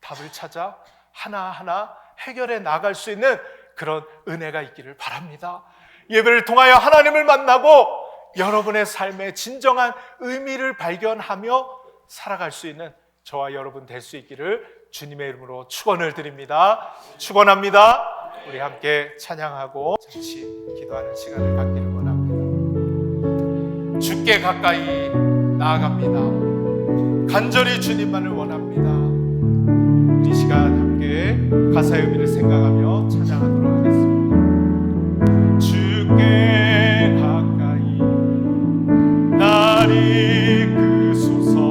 답을 찾아 하나하나 해결해 나갈 수 있는 그런 은혜가 있기를 바랍니다. 예배를 통하여 하나님을 만나고 여러분의 삶의 진정한 의미를 발견하며 살아갈 수 있는 저와 여러분 될 수 있기를 주님의 이름으로 축원을 드립니다. 축원합니다. 우리 함께 찬양하고 잠시 기도하는 시간을 갖기를 원합니다. 주께 가까이 나아갑니다. 간절히 주님만을 원합니다. 이 시간 함께 가사의 의미를 생각하며 찬양하도록 하겠습니다. 주께 가까이 날 이끄소서.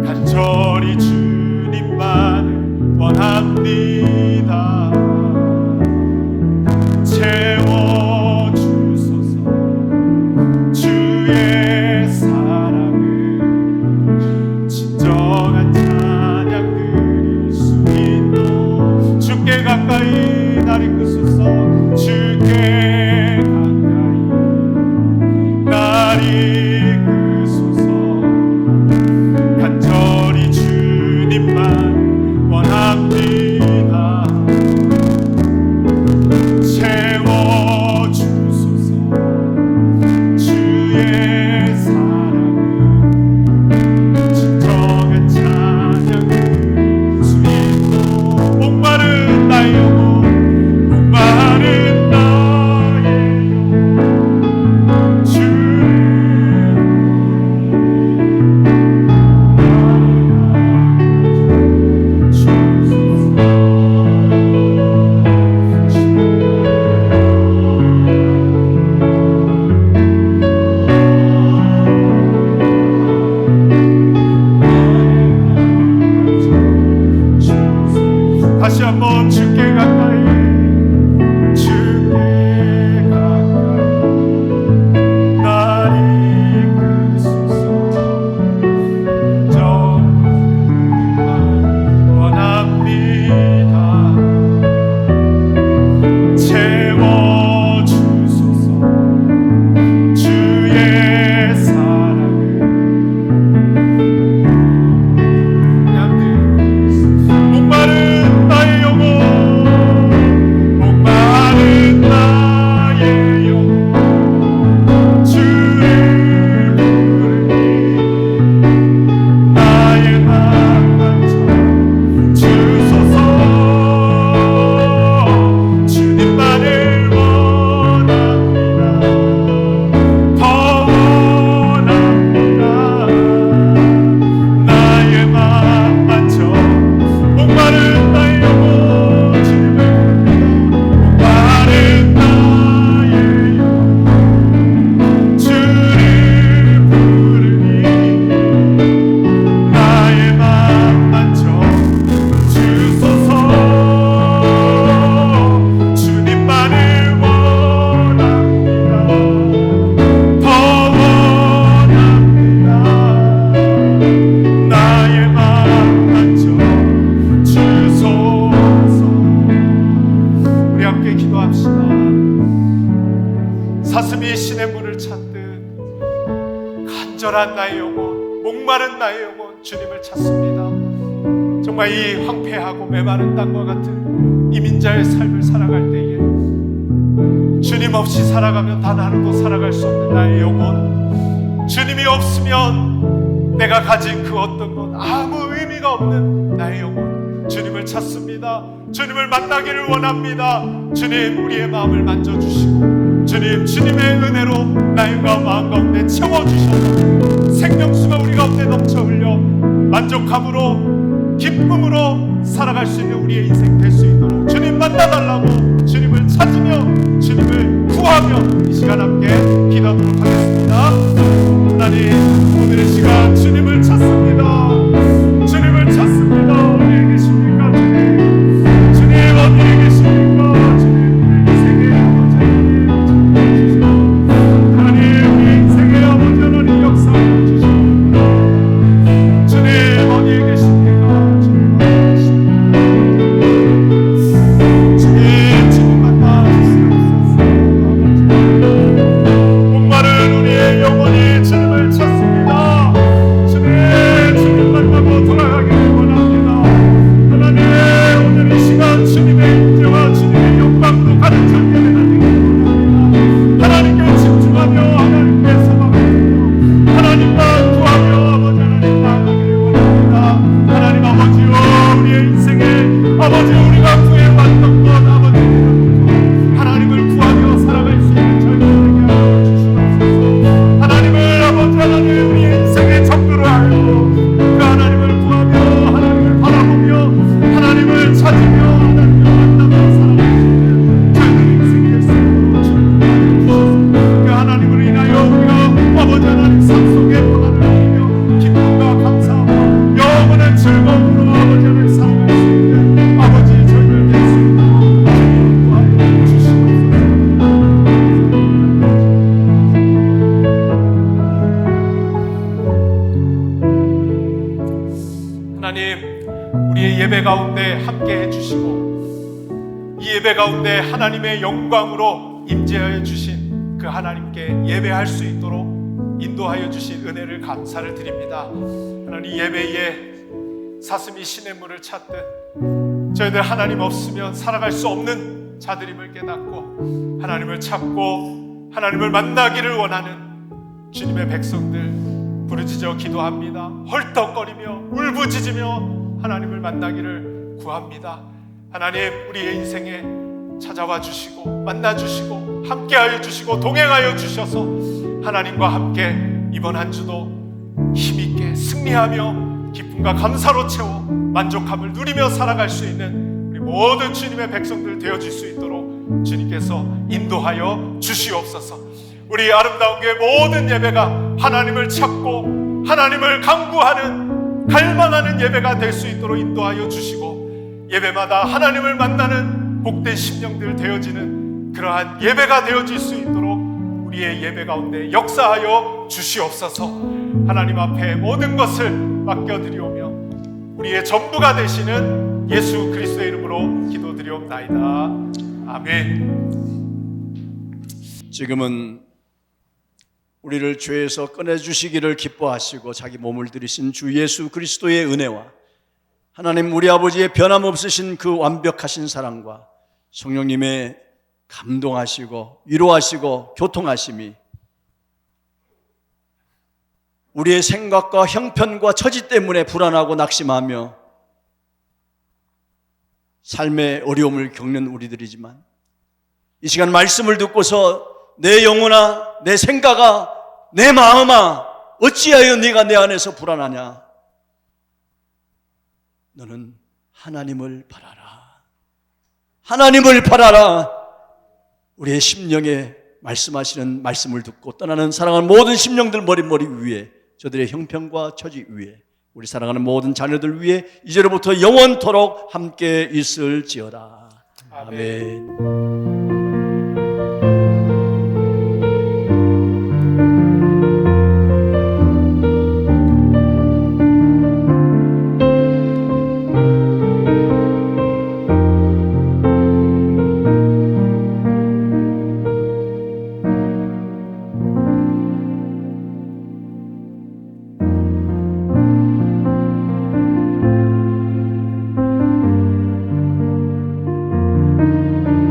간절히 주님만을 원합니다. 채워주소서. 주의 사랑을 진정한 찬양 드릴 수 있도록 주께 가까이 날 이끄소서. 주께 가까이 날 이끄소서. 간절히 주님만 원합니다. 채워주소서. 주의 사랑을 진정한 찬양 드릴 수 있도록 목마른 나의 영혼, 목마른 나의 영혼, 다시 한번 주께 가까이, 주께 가까이 날 이끄소서. 정말 원합니다. 채워주소서. 주의 사랑을 목마른 나의 영혼, 간절한 나의 영혼, 목마른 나의 영혼 주님을 찾습니다. 정말 이 황폐하고 메마른 땅과 같은 이민자의 삶을 살아갈 때에 주님 없이 살아가면 단 하루도 살아갈 수 없는 나의 영혼, 주님이 없으면 내가 가진 그 어떤 것 아무 의미가 없는 나의 영혼, 주님을 찾습니다. 주님을 만나기를 원합니다. 주님, 우리의 마음을 만져주시고 주님, 주님의 은혜로 나의 마음 가운데 채워주셔서 생명수가 우리 가운데 넘쳐 흘려 만족함으로 기쁨으로 살아갈 수 있는 우리의 인생 될 수 있도록 주님 만나달라고, 주님을 찾으며 주님을 구하며 이 시간 함께 기도하도록 하겠습니다. 하나님, 오늘의 시간 주님을 찾습니다. 주님을 찾습니다. 어디에 계십니까 주님? 주님 어디에 계십니까 주님? 우리 인생의 아버지 하나님, 하나님 우리 인생의 아버지 하나님 역사해 주시옵소서. 주님 어디에 계십니까? 주님 어디에 계십니까? 주님 만나 주시옵소서. 목마른 우리의 영혼이 주님을 찾습니다. 주님 만나고 돌아가기를 원합니다. 하나님, 오늘 이 시간 주님의 인재와 주님의 영광도 가득 차게 되기를 원합니다. 하나님께 집중하며 하나님께 소망하며 하나님만 구하며 아버지 하나님 나아가기를 원합니다. 하나님 아버지요, 우리의 인생에 아버지 우리가 구해왔던 것 아버지 하나님을 구하며 살아갈 수 있는 저희들에게 하여 주시옵소서. 하나님을 아버지 하나님 우리의 인생의 정도로 알고 그 하나님을 구하며 하나님을 바라보며 하나님을 찾으며 하나님을 만나며 살아갈 수 있는 저희들의 인생이 될 수 있도록 주님 그 하나님으로 인하여 우리가 아버지 하나님 삶 속에 평안을 누리며 기쁨과 감사하고 영원한 즐거움으로 아버지 하나님 살아갈 수 있는 아버지 저희들 될 수 있도록 주님 구하여 주시옵소서. 하나님, 우리의 예배 가운데 함께 해주시고 이 예배 가운데 하나님의 영광으로 임재하여 주신 그 하나님께 예배할 수 있도록 인도하여 주신 은혜를 감사를 드립니다. 하나님, 예배에 사슴이 시냇물을 찾듯 저희들 하나님 없으면 살아갈 수 없는 자들임을 깨닫고 하나님을 찾고 하나님을 만나기를 원하는 주님의 백성들 부르짖어 기도합니다. 헐떡거리며 울부짖으며 하나님을 만나기를 구합니다. 하나님, 우리의 인생에 찾아와 주시고 만나 주시고 함께하여 주시고 동행하여 주셔서 하나님과 함께 이번 한 주도 힘있게 승리하며 기쁨과 감사로 채워 만족함을 누리며 살아갈 수 있는 우리 모든 주님의 백성들 되어질 수 있도록 주님께서 인도하여 주시옵소서. 우리 아름다운 교회 모든 예배가 하나님을 찾고 하나님을 간구하는 갈망하는 예배가 될 수 있도록 인도하여 주시고 예배마다 하나님을 만나는 복된 심령들 되어지는 그러한 예배가 되어질 수 있도록 우리의 예배 가운데 역사하여 주시옵소서. 하나님 앞에 모든 것을 맡겨드리오며 우리의 전부가 되시는 예수 그리스도의 이름으로 기도드리옵나이다. 아멘.
지금은 우리를 죄에서 꺼내주시기를 기뻐하시고 자기 몸을 들이신 주 예수 그리스도의 은혜와 하나님 우리 아버지의 변함없으신 그 완벽하신 사랑과 성령님의 감동하시고 위로하시고 교통하심이 우리의 생각과 형편과 처지 때문에 불안하고 낙심하며 삶의 어려움을 겪는 우리들이지만 이 시간 말씀을 듣고서 내 영혼아, 내 생각아, 내 마음아, 어찌하여 네가 내 안에서 불안하냐? 너는 하나님을 바라라. 하나님을 바라라. 우리의 심령에 말씀하시는 말씀을 듣고 떠나는 사랑하는 모든 심령들 머리 위에, 저들의 형편과 처지 위에, 우리 사랑하는 모든 자녀들 위에 이제로부터 영원토록 함께 있을지어다. 아멘.